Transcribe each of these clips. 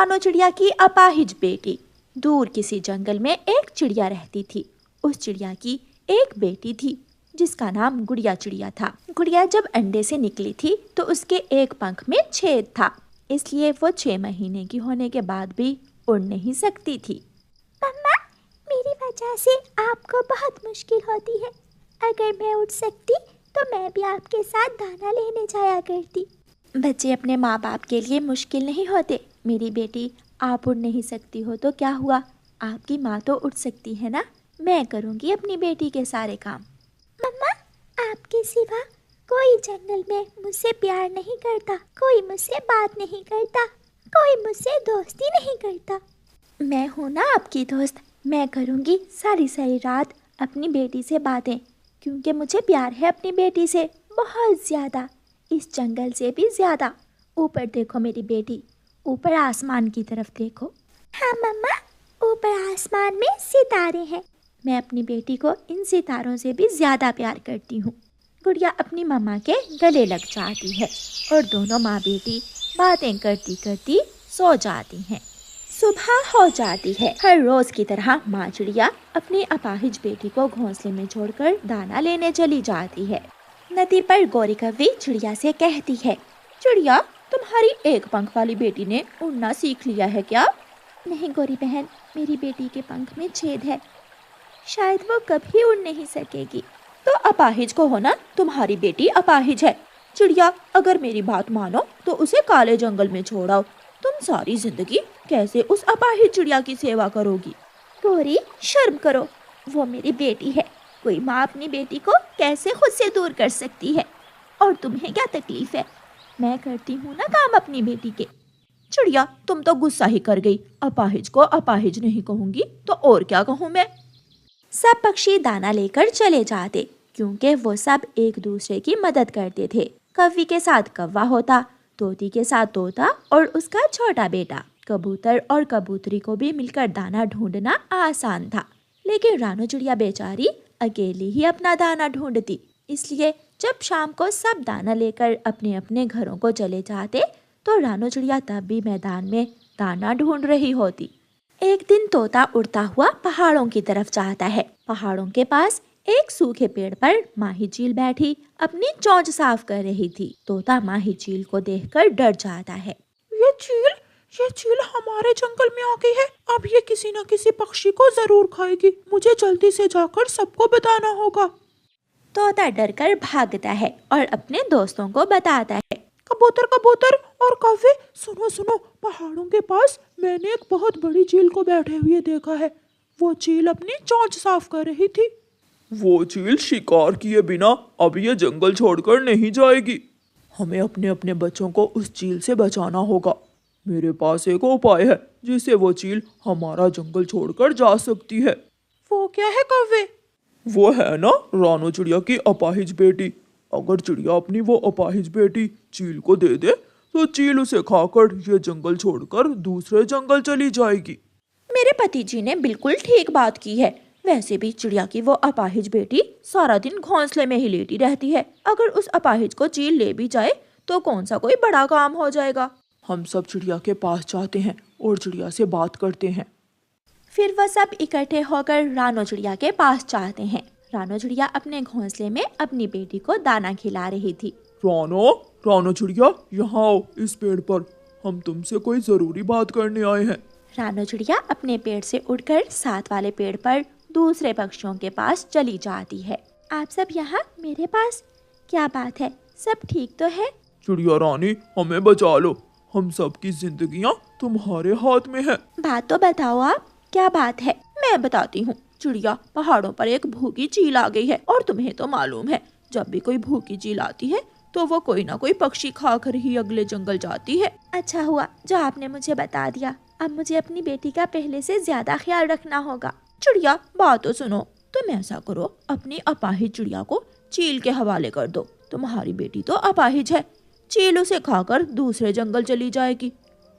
रानो चिड़िया की अपाहिज बेटी। दूर किसी जंगल में एक चिड़िया रहती थी। उस चिड़िया की एक बेटी थी जिसका नाम गुड़िया चिड़िया था। गुड़िया जब अंडे से निकली थी तो उसके एक पंख में छेद था, इसलिए वो 6 महीने की होने के बाद भी उड़ नहीं सकती थी। मम्मा, मेरी वजह से आपको बहुत मुश्किल होती है। अगर मैं उड़ सकती तो मैं भी आपके साथ दाना लेने जाया करती। बच्चे अपने माँ बाप के लिए मुश्किल नहीं होते। मेरी बेटी, आप उड़ नहीं सकती हो तो क्या हुआ, आपकी माँ तो उड़ सकती है ना। मैं करूँगी अपनी बेटी के सारे काम। मम्मा, आपके सिवा कोई जंगल में मुझसे प्यार नहीं करता, कोई मुझसे बात नहीं करता, कोई मुझसे दोस्ती नहीं करता। मैं हूँ ना आपकी दोस्त। मैं करूँगी सारी सारी रात अपनी बेटी से बातें, क्योंकि मुझे प्यार है अपनी बेटी से बहुत ज़्यादा, इस जंगल से भी ज़्यादा। ऊपर देखो मेरी बेटी, ऊपर आसमान की तरफ देखो। हाँ मम्मा, ऊपर आसमान में सितारे हैं। मैं अपनी बेटी को इन सितारों से भी ज़्यादा प्यार करती हूँ। गुड़िया अपनी मम्मा के गले लग जाती है और दोनों माँ बेटी बातें करती करती सो जाती हैं। सुबह हो जाती है। हर रोज की तरह माँ चिड़िया अपनी अपाहिज बेटी को घोंसले में छोड़कर दाना लेने चली जाती है। नदी पर गौरी कव्वी चिड़िया से कहती है, चिड़िया, तुम्हारी एक पंख वाली बेटी ने उड़ना सीख लिया है क्या? नहीं गौरी बहन, मेरी बेटी के पंख में छेद है, शायद वो कभी उड़ नहीं सकेगी। तो अपाहिज को हो ना, तुम्हारी बेटी अपाहिज है। चिड़िया, अगर मेरी बात मानो तो उसे काले जंगल में छोड़ाओ। तुम सारी जिंदगी कैसे उस अपाहिज चिड़िया की सेवा करोगी? गौरी, शर्म करो, वो मेरी बेटी है। कोई माँ अपनी बेटी को कैसे खुद से दूर कर सकती है? और तुम्हें क्या तकलीफ है? मैं करती हूँ ना काम अपनी बेटी के। चिड़िया, तुम तो गुस्सा ही कर गई। अपाहिज को अपाहिज नहीं कहूँगी तो और क्या कहूँ मैं? सब पक्षी दाना लेकर चले जाते, क्योंकि वो सब एक दूसरे की मदद करते थे। कव्वी के साथ कौवा होता, तोती के साथ तोता और उसका छोटा बेटा। कबूतर और कबूतरी को भी मिलकर दाना ढूंढना आसान था, लेकिन रानो चिड़िया बेचारी अकेली ही अपना दाना ढूंढती। इसलिए जब शाम को सब दाना लेकर अपने अपने घरों को चले जाते तो रानो चिड़िया तब भी मैदान में दाना ढूंढ रही होती। एक दिन तोता उड़ता हुआ पहाड़ों की तरफ जाता है। पहाड़ों के पास एक सूखे पेड़ पर माही चील बैठी अपनी चोंच साफ कर रही थी। तोता माही चील को देखकर डर जाता है। ये चील हमारे जंगल में आ गई है। अब ये किसी न किसी पक्षी को जरूर खाएगी। मुझे जल्दी से जाकर सबको बताना होगा। तोता डरकर भागता है और अपने दोस्तों को बताता है। कबूतर कबूतर और कौवे, सुनो सुनो, पहाड़ों के पास मैंने एक बहुत बड़ी चील को बैठे हुए देखा है। वो चील अपनी चोंच साफ कर रही थी। वो चील शिकार किए बिना अब ये जंगल छोड़कर नहीं जाएगी। हमें अपने अपने बच्चों को उस चील से बचाना होगा। मेरे पास एक उपाय है जिससे वो चील हमारा जंगल छोड़कर जा सकती है। वो क्या है कौवे? वो है ना रानो चिड़िया की अपाहिज बेटी। अगर चिड़िया अपनी वो अपाहिज बेटी चील को दे दे तो चील उसे खाकर ये जंगल छोड़कर दूसरे जंगल चली जाएगी। मेरे पति जी ने बिल्कुल ठीक बात की है। वैसे भी चिड़िया की वो अपाहिज बेटी सारा दिन घोंसले में ही लेटी रहती है। अगर उस अपाहिज को चील ले भी जाए तो कौन सा कोई बड़ा काम हो जाएगा। हम सब चिड़िया के पास जाते हैं और चिड़िया से बात करते हैं। फिर वह सब इकट्ठे होकर रानो चिड़िया के पास जाते हैं। रानो चिड़िया अपने घोंसले में अपनी बेटी को दाना खिला रही थी। रानो चिड़िया, यहाँ आओ इस पेड़ पर। हम तुमसे कोई जरूरी बात करने आए हैं। रानो चिड़िया अपने पेड़ से उड़कर साथ वाले पेड़ पर दूसरे पक्षियों के पास चली जाती है। आप सब यहाँ मेरे पास, क्या बात है, सब ठीक तो है? चिड़िया रानी, हमें बचा लो। हम सब की जिंदगियाँ तुम्हारे हाथ में है। बात तो बताओ आप, क्या बात है? मैं बताती हूँ। चिड़िया, पहाड़ों पर एक भूखी चील आ गई है और तुम्हें तो मालूम है जब भी कोई भूखी चील आती है तो वो कोई ना कोई पक्षी खाकर ही अगले जंगल जाती है। अच्छा हुआ जो आपने मुझे बता दिया। अब मुझे अपनी बेटी का पहले से ज्यादा ख्याल रखना होगा। चिड़िया, बात तो सुनो। तुम ऐसा करो, अपनी अपाहिज चिड़िया को चील के हवाले कर दो। तुम्हारी बेटी तो अपाहिज है, चील उसे खाकर दूसरे जंगल चली जाएगी,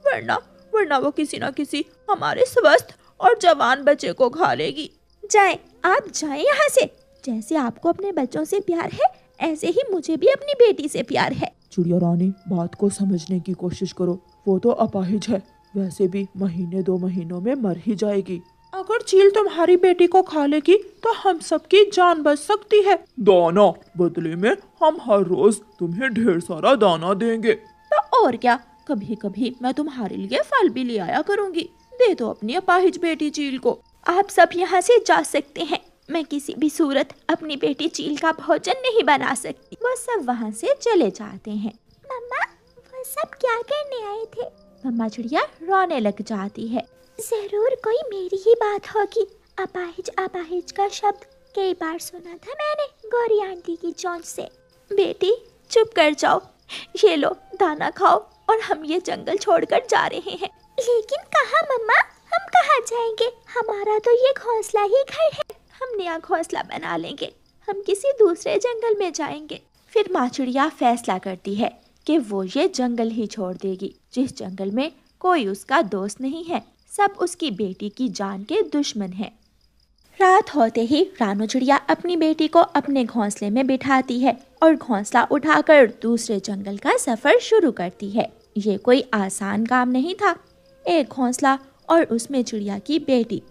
वरना वो किसी न किसी हमारे स्वस्थ और जवान बच्चे को खा लेगी। जाएं, आप जाएं यहाँ से। जैसे आपको अपने बच्चों से प्यार है ऐसे ही मुझे भी अपनी बेटी से प्यार है। चिड़िया रानी, बात को समझने की कोशिश करो। वो तो अपाहिज है, वैसे भी महीने 2 महीनों में मर ही जाएगी। अगर चील तुम्हारी बेटी को खा लेगी तो हम सबकी जान बच सकती है। दाना बदले में हम हर रोज तुम्हें ढेर सारा दाना देंगे। तो और क्या, कभी कभी मैं तुम्हारे लिए फल भी ले आया करूँगी। दे दो अपनी अपाहिज बेटी चील को। आप सब यहाँ से जा सकते हैं। मैं किसी भी सूरत अपनी बेटी चील का भोजन नहीं बना सकती। वो सब वहाँ से चले जाते हैं। मम्मा, वो सब क्या करने आए थे? मम्मा चिड़िया रोने लग जाती है। जरूर कोई मेरी ही बात होगी। अपाहिज अपाहिज का शब्द कई बार सुना था मैंने गौरी आंटी की चोंच से। बेटी चुप कर जाओ, ये लो दाना खाओ और हम ये जंगल छोड़कर जा रहे हैं। लेकिन कहाँ मम्मा, हम कहाँ जाएंगे? हमारा तो ये घोंसला ही घर है। हम नया घोंसला बना लेंगे, हम किसी दूसरे जंगल में जाएंगे। फिर माँ चिड़िया फैसला करती है कि वो ये जंगल ही छोड़ देगी, जिस जंगल में कोई उसका दोस्त नहीं है, सब उसकी बेटी की जान के दुश्मन हैं। रात होते ही रानू चिड़िया अपनी बेटी को अपने घोंसले में बिठाती है और घोंसला उठाकर दूसरे जंगल का सफर शुरू करती है। ये कोई आसान काम नहीं था, एक घोंसला और उसमें चिड़िया की बेटी।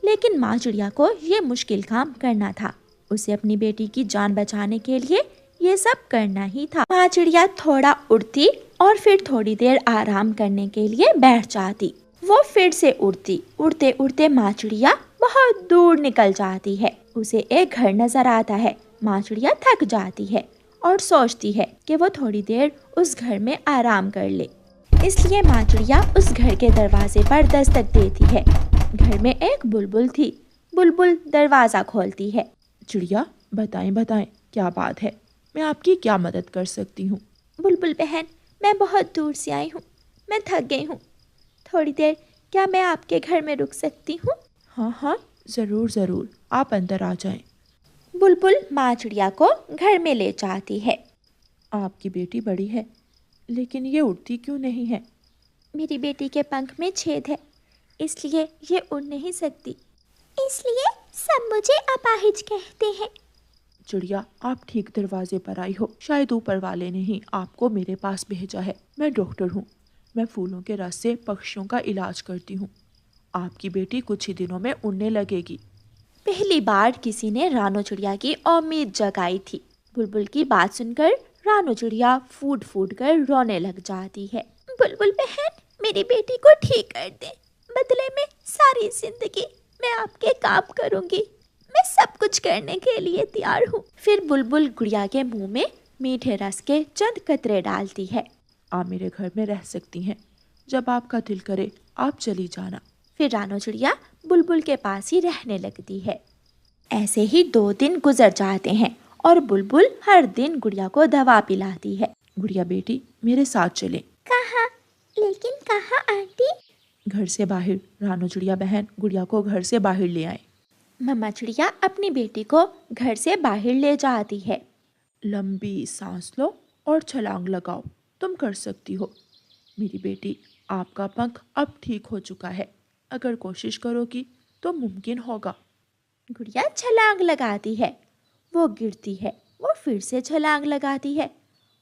लेकिन माँ चिड़िया को ये मुश्किल काम करना था। उसे अपनी बेटी की जान बचाने के लिए ये सब करना ही था। माँ चिड़िया थोड़ा उड़ती और फिर थोड़ी देर आराम करने के लिए बैठ जाती। वो फिर से उड़ती। उड़ते उड़ते माँ चिड़िया बहुत दूर निकल जाती है। उसे एक घर नजर आता है। माँ चिड़िया थक जाती है और सोचती है कि वो थोड़ी देर उस घर में आराम कर ले। इसलिए माँ चिड़िया उस घर के दरवाजे पर दस्तक देती है। घर में एक बुलबुल थी। बुलबुल दरवाजा खोलती है। चिड़िया बताएं बताएं, क्या बात है? मैं आपकी क्या मदद कर सकती हूँ? बुलबुल बहन, मैं बहुत दूर से आई हूँ, मैं थक गई हूँ। थोड़ी देर क्या मैं आपके घर में रुक सकती हूँ? हाँ हाँ, ज़रूर ज़रूर, आप अंदर आ जाएं। बुलबुल माँ चिड़िया को घर में ले जाती है। आपकी बेटी बड़ी है, लेकिन ये उड़ती क्यों नहीं है? मेरी बेटी के पंख में छेद है, इसलिए ये उड़ नहीं सकती। इसलिए सब मुझे अपाहिज कहते हैं। चिड़िया, आप ठीक दरवाजे पर आई हो। शायद ऊपर वाले ने ही आपको मेरे पास भेजा है। मैं डॉक्टर हूँ। मैं फूलों के रस से पक्षियों का इलाज करती हूँ। आपकी बेटी कुछ ही दिनों में उड़ने लगेगी। पहली बार किसी ने रानू चिड़िया की उम्मीद जगाई थी। बुलबुल की बात सुनकर रानू चिड़िया फूट फूट कर रोने लग जाती है। बुलबुल बहन, मेरी बेटी को ठीक कर दे। बदले में सारी जिंदगी मैं आपके काम करूंगी। मैं सब कुछ करने के लिए तैयार हूँ। फिर बुलबुल गुड़िया के मुंह में मीठे रस के चंद कतरे डालती है। आप मेरे घर में रह सकती हैं। जब आपका दिल करे आप चली जाना। फिर रानू चिड़िया बुलबुल के पास ही रहने लगती है। ऐसे ही 2 दिन गुजर जाते हैं और बुलबुल हर दिन गुड़िया को दवा पिलाती है। गुड़िया बेटी, मेरे साथ चले। कहाँ? लेकिन कहाँ आंटी? घर से बाहर। रानू चिड़िया बहन गुड़िया को घर से बाहर ले आए। मम्मा चिड़िया अपनी बेटी को घर से बाहर ले जाती है। लंबी सांस लो और छलांग लगाओ। तुम कर सकती हो। मेरी बेटी, आपका पंख अब ठीक हो चुका है। अगर कोशिश करोगी तो मुमकिन होगा। गुड़िया छलांग लगाती है। वो गिरती है, वो फिर से छलांग लगाती है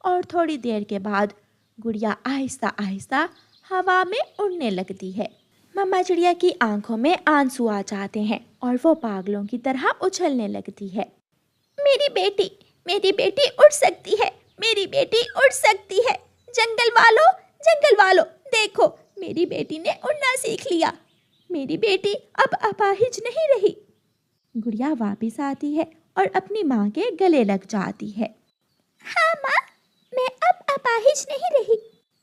और थोड़ी देर के बाद गुड़िया आहिस्ता आहिस्ता हवा में उड़ने लगती है। मम्मा चिड़िया की आंखों में आंसू आ जाते हैं और वो पागलों की तरह उछलने लगती है। मेरी बेटी उड़ सकती है। मेरी बेटी उड़ सकती है। जंगल वालों, देखो, मेरी बेटी ने उड़ना सीख लिया। मेरी बेटी अब अपाहिज नहीं रही। गुड़िया वापस आती है और अपनी माँ के गले लग जाती है। हाँ माँ, मैं अब अपाहिज नहीं रही।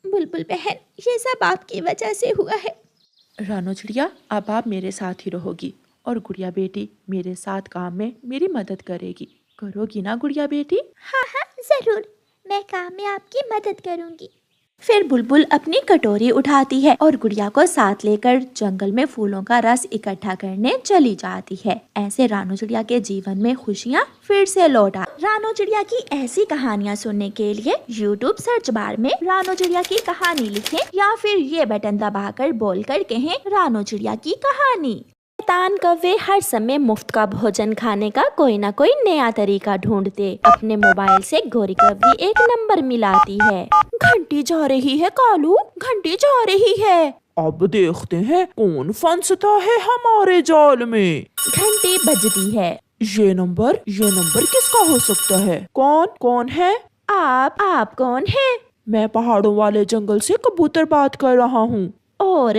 बुलबुल बहन, ये सब आपकी वजह से हुआ है। रानू चिड़िया, अब आप मेरे साथ ही रहोगी और गुड़िया बेटी मेरे साथ काम में मेरी मदद करेगी। करोगी ना गुड़िया बेटी? हाँ हाँ जरूर, मैं काम में आपकी मदद करूँगी। फिर बुलबुल अपनी कटोरी उठाती है और गुड़िया को साथ लेकर जंगल में फूलों का रस इकट्ठा करने चली जाती है। ऐसे रानू चिड़िया के जीवन में खुशियाँ फिर से लौट आ। रानू चिड़िया की ऐसी कहानियाँ सुनने के लिए YouTube सर्च बार में रानू चिड़िया की कहानी लिखें या फिर ये बटन दबाकर बोलकर कहें रानू चिड़िया की कहानी। शैतान कौवे हर समय मुफ्त का भोजन खाने का कोई ना कोई नया तरीका ढूंढते। अपने मोबाइल से गोरी कौवी एक नंबर मिलाती है। घंटी जा रही है कालू, घंटी जा रही है। अब देखते हैं कौन फंसता है हमारे जाल में। घंटी बजती है। ये नंबर किसका हो सकता है? कौन है? आप कौन है? मैं पहाड़ों वाले जंगल से कबूतर बात कर रहा हूँ। और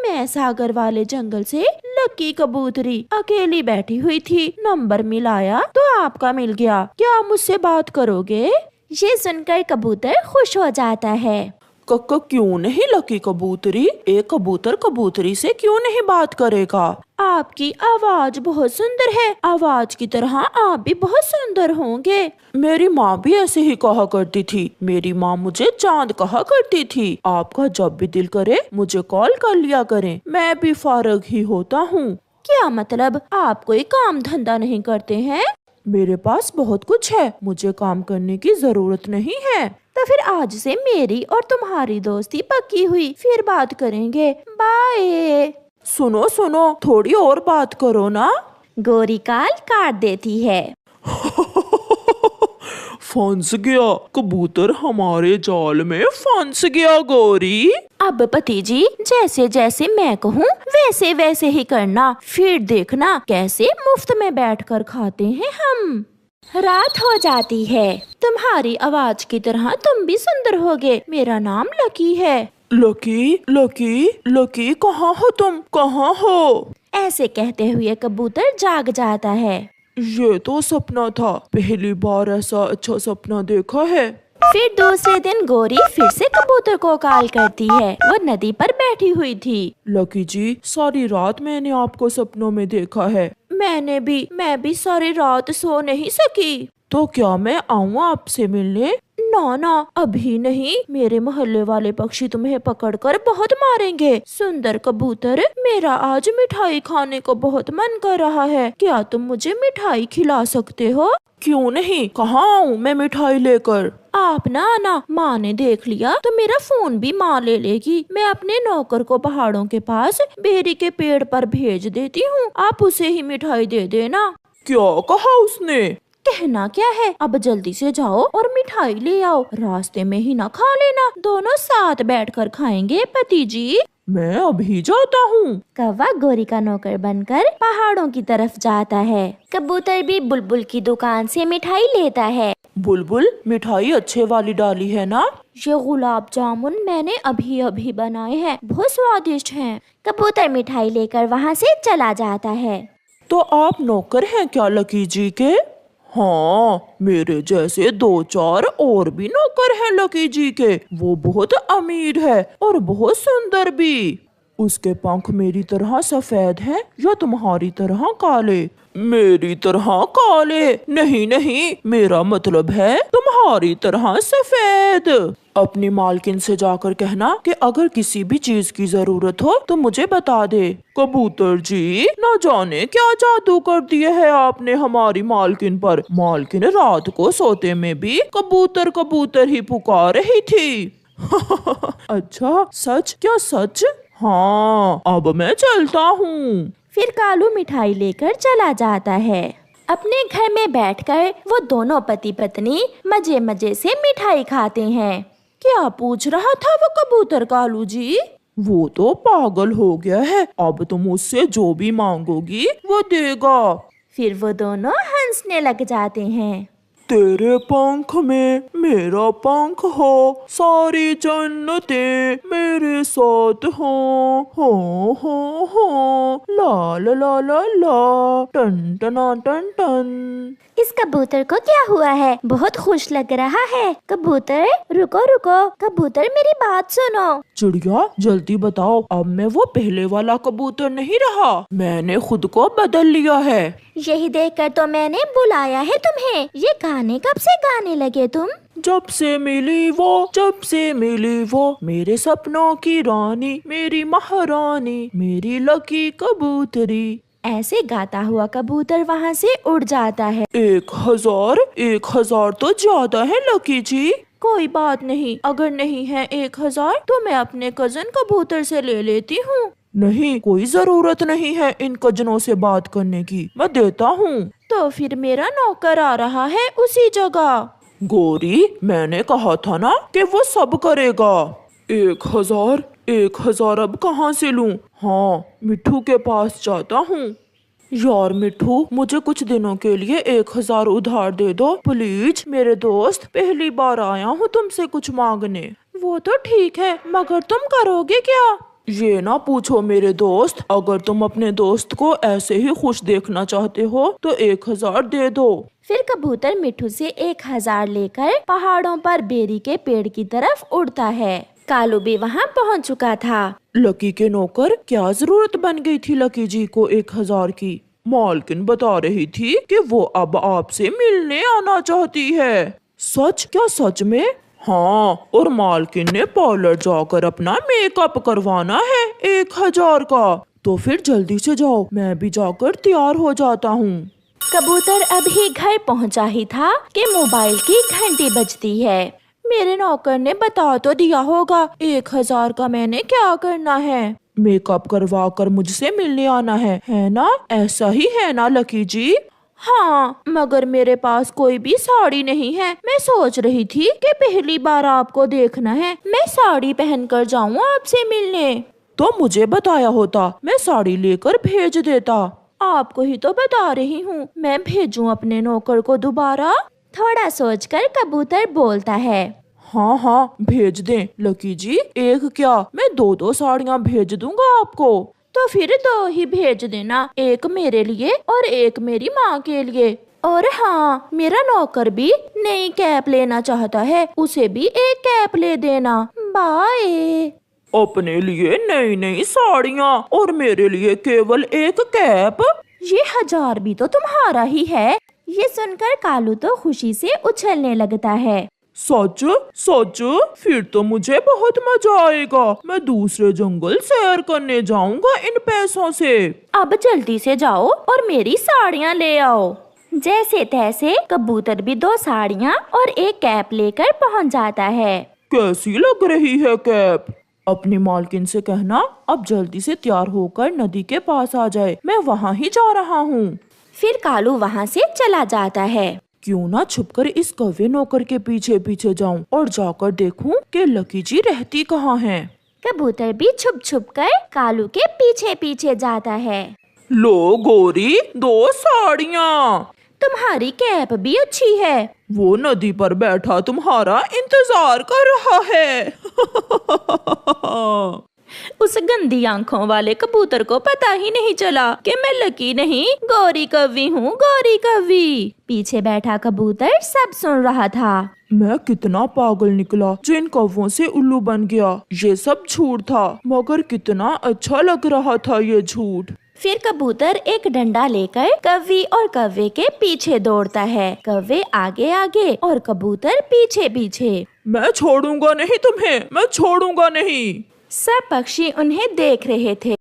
मैं सागर वाले जंगल से लकी कबूतरी अकेली बैठी हुई थी। नंबर मिलाया तो आपका मिल गया। क्या मुझसे बात करोगे? ये सुनकर कबूतर खुश हो जाता है। कक्का क्यों नहीं लकी कबूतरी? एक कबूतर कबूतरी से क्यों नहीं बात करेगा? आपकी आवाज बहुत सुंदर है। आवाज की तरह आप भी बहुत सुंदर होंगे। मेरी माँ भी ऐसे ही कहा करती थी। मेरी माँ मुझे चांद कहा करती थी। आपका जब भी दिल करे मुझे कॉल कर लिया करें, मैं भी फारग ही होता हूँ। क्या मतलब, आप कोई काम धंधा नहीं करते हैं? मेरे पास बहुत कुछ है, मुझे काम करने की जरूरत नहीं है। तो फिर आज से मेरी और तुम्हारी दोस्ती पक्की हुई। फिर बात करेंगे। बाय। सुनो थोड़ी और बात करो ना। गोरी काल काट देती है। फंस गया कबूतर, हमारे जाल में फंस गया गोरी। अब पति जी, जैसे जैसे मैं कहूँ वैसे वैसे ही करना। फिर देखना कैसे मुफ्त में बैठकर खाते हैं हम। रात हो जाती है। तुम्हारी आवाज की तरह तुम भी सुंदर होगे। मेरा नाम लकी है। लकी कहाँ हो तुम? कहाँ हो? ऐसे कहते हुए कबूतर जाग जाता है। ये तो सपना था, पहली बार ऐसा अच्छा सपना देखा है। फिर दूसरे दिन गोरी फिर से कबूतर को कॉल करती है। वो नदी पर बैठी हुई थी। लकी जी, सारी रात मैंने आपको सपनों में देखा है। मैं भी सारी रात सो नहीं सकी। तो क्या मैं आऊँ आपसे मिलने? ना, अभी नहीं। मेरे मोहल्ले वाले पक्षी तुम्हें पकड़कर बहुत मारेंगे। सुंदर कबूतर, मेरा आज मिठाई खाने को बहुत मन कर रहा है। क्या तुम मुझे मिठाई खिला सकते हो? क्यों नहीं, कहाँ आऊँ मैं मिठाई लेकर? आप ना आना, माँ ने देख लिया तो मेरा फोन भी माँ ले लेगी। मैं अपने नौकर को पहाड़ों के पास बेरी के पेड़ पर भेज देती हूँ। आप उसे ही मिठाई दे देना। क्या कहा उसने? कहना क्या है, अब जल्दी से जाओ और मिठाई ले आओ। रास्ते में ही ना खा लेना, दोनों साथ बैठकर खाएंगे पति जी। मैं अभी जाता हूँ। कौवा गोरी का नौकर बनकर पहाड़ों की तरफ जाता है। कबूतर भी बुलबुल की दुकान से मिठाई लेता है। बुलबुल, मिठाई अच्छे वाली डाली है ना? ये गुलाब जामुन मैंने अभी अभी बनाए हैं, बहुत स्वादिष्ट हैं। कबूतर मिठाई लेकर वहाँ से चला जाता है। तो आप नौकर हैं क्या लकी जी के? हाँ, मेरे जैसे 2-4 और भी नौकर हैं लकी जी के। वो बहुत अमीर है और बहुत सुंदर भी। उसके पंख मेरी तरह सफेद हैं या तुम्हारी तरह काले? मेरी तरह काले नहीं, मेरा मतलब है तुम्हारी तरह सफेद। अपनी मालकिन से जाकर कहना कि अगर किसी भी चीज की जरूरत हो तो मुझे बता दे। कबूतर जी, न जाने क्या जादू कर दिए है आपने हमारी मालकिन पर। मालकिन रात को सोते में भी कबूतर कबूतर ही पुकार रही थी। अच्छा, सच? क्या सच? हाँ, अब मैं चलता हूँ। फिर कालू मिठाई लेकर चला जाता है। अपने घर में बैठकर वो दोनों पति पत्नी मजे मजे से मिठाई खाते हैं। क्या पूछ रहा था वो कबूतर कालू जी? वो तो पागल हो गया है, अब तुम उससे जो भी मांगोगी वो देगा। फिर वो दोनों हंसने लग जाते हैं। तेरे पंख में मेरा पंख हो, सारी जन्नतें मेरे साथ हो ला ला ला ला ला टन टना टन टन। इस कबूतर को क्या हुआ है? बहुत खुश लग रहा है। कबूतर रुको, कबूतर मेरी बात सुनो। चिड़िया, जल्दी बताओ, अब मैं वो पहले वाला कबूतर नहीं रहा, मैंने खुद को बदल लिया है। यही देखकर तो मैंने बुलाया है तुम्हें। ये गाने कब से गाने लगे तुम? जब से मिली वो मेरे सपनों की रानी, मेरी महारानी, मेरी लकी कबूतरी। ऐसे गाता हुआ कबूतर वहाँ से उड़ जाता है। 1000 तो ज्यादा है लकी जी। कोई बात नहीं, अगर नहीं है 1000 तो मैं अपने कजन कबूतर से ले लेती हूँ। नहीं, कोई जरूरत नहीं है इन कजनों से बात करने की, मैं देता हूँ। तो फिर मेरा नौकर आ रहा है उसी जगह। गोरी, मैंने कहा था ना कि वो सब करेगा। 1000 1000 अब कहाँ से लूं? हाँ, मिठू के पास जाता हूँ। यार मिठू, मुझे कुछ दिनों के लिए 1000 उधार दे दो प्लीज। मेरे दोस्त, पहली बार आया हूँ तुमसे कुछ मांगने। वो तो ठीक है, मगर तुम करोगे क्या? ये ना पूछो मेरे दोस्त, अगर तुम अपने दोस्त को ऐसे ही खुश देखना चाहते हो तो 1000 दे दो। फिर कबूतर मिठू से 1000 लेकर पहाड़ों पर बेरी के पेड़ की तरफ उड़ता है। कालू भी वहाँ पहुँच चुका था। लकी के नौकर, क्या जरूरत बन गई थी लकी जी को 1000 की? मालकिन बता रही थी कि वो अब आपसे मिलने आना चाहती है। सच? क्या सच में? हाँ, और मालकिन ने पार्लर जाकर अपना मेकअप करवाना है 1000 का। तो फिर जल्दी से जाओ, मैं भी जाकर तैयार हो जाता हूँ। कबूतर अभी घर पहुँचा ही था कि मोबाइल की घंटी बजती है। मेरे नौकर ने बता तो दिया होगा 1000 का मैंने क्या करना है। मेकअप करवा कर मुझसे मिलने आना है ना? ऐसा ही है ना लकी जी? हाँ, मगर मेरे पास कोई भी साड़ी नहीं है। मैं सोच रही थी कि पहली बार आपको देखना है, मैं साड़ी पहनकर जाऊँ आपसे मिलने। तो मुझे बताया होता, मैं साड़ी लेकर भेज देता। आपको ही तो बता रही हूँ, मैं भेजूँ अपने नौकर को दोबारा? थोड़ा सोचकर कबूतर बोलता है, हाँ हाँ, भेज दें लकी जी। एक क्या, मैं 2 साड़ियाँ भेज दूंगा आपको। तो फिर 2 ही भेज देना, एक मेरे लिए और एक मेरी माँ के लिए। और हाँ, मेरा नौकर भी नई कैप लेना चाहता है, उसे भी एक कैप ले देना। बाय। अपने लिए नई नई साड़ियाँ और मेरे लिए केवल एक कैप? ये 1000 भी तो तुम्हारा ही है। ये सुनकर कालू तो खुशी से उछलने लगता है। सच? सच? फिर तो मुझे बहुत मजा आएगा। मैं दूसरे जंगल सैर करने जाऊंगा इन पैसों से। अब जल्दी से जाओ और मेरी साड़ियाँ ले आओ। जैसे तैसे कबूतर भी 2 साड़ियाँ और एक कैप लेकर पहुँच जाता है। कैसी लग रही है कैप? अपनी मालकिन से कहना अब जल्दी से तैयार होकर नदी के पास आ जाए, मैं वहाँ ही जा रहा हूँ। फिर कालू वहाँ से चला जाता है। क्यों ना छुपकर इस कौवे नौकर के पीछे पीछे जाऊं और जाकर देखूं कि लकी जी रहती कहाँ हैं। कबूतर भी छुप छुप कर कालू के पीछे पीछे जाता है। लो गोरी, 2 साड़ियाँ। तुम्हारी कैप भी अच्छी है। वो नदी पर बैठा तुम्हारा इंतजार कर रहा है। उस गंदी आंखों वाले कबूतर को पता ही नहीं चला कि मैं लकी नहीं गौरी कव्वी हूँ, गौरी कव्वी। पीछे बैठा कबूतर सब सुन रहा था। मैं कितना पागल निकला जो इन कौवों से उल्लू बन गया। ये सब झूठ था, मगर कितना अच्छा लग रहा था ये झूठ। फिर कबूतर एक डंडा लेकर कव्वी और कव्वे के पीछे दौड़ता है। कव्वे आगे आगे और कबूतर पीछे पीछे। मैं छोड़ूंगा नहीं तुम्हें, मैं छोड़ूंगा नहीं। सब पक्षी उन्हें देख रहे थे।